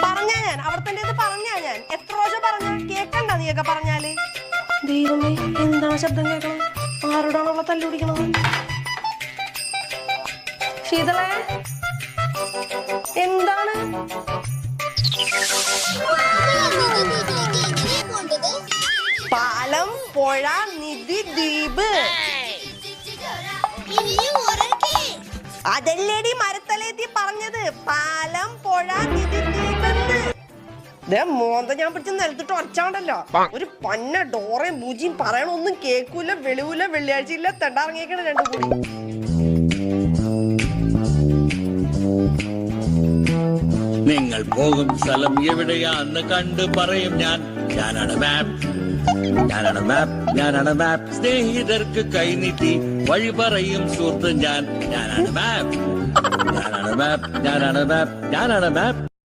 പറഞ്ഞാ ഞാൻ അവിടെ തന്നെ പറഞ്ഞാ ഞാൻ എത്ര പ്രാവശ്യം പറഞ്ഞ കേക്കണ്ട നീയൊക്കെ പറഞ്ഞാല്. ദൈവമേ, എന്താണ് ശബ്ദം കേൾക്കണം? ആരോടാണ് അവളെ തല്ലുപിടിക്കണത്? ശീതളേ, എന്താണ്? പാലം, പുഴ, നിധി, ദ്വീപ്. അതല്ലേടി മരത്തലേത്തി പറഞ്ഞത്. പാലം, പുഴ, നിധി, ദ്വീപ്. മോന്ത ഞാൻ പിടിച്ച് നിലത്തിട്ട് ഒരച്ചാണ്ടല്ലോ. ഒരു പന്ന ഡോറയും ബൂജിയും പറയണൊന്നും കേക്കൂല, വെളിവൂല, വെള്ളിയാഴ്ച ഇല്ല, തെണ്ടാറങ്ങിയേക്കണ രണ്ടും കൂടി. നിങ്ങൾ പോകും സ്ഥലം എവിടെയാന്ന് കണ്ട് പറയും ഞാൻ. ഞാനാണ് മാപ്പ്, ഞാനാണ് മാപ്പ്, ഞാനാണ് മാപ്പ്. സ്നേഹിതർക്ക് കൈനീട്ടി വഴി പറയും സുഹൃത്ത് ഞാൻ. ഞാനാണ് മാപ്പ്, ഞാനാണ് മാപ്പ്, ഞാനാണ് മാപ്പ്, ഞാനാണ് മാപ്പ്.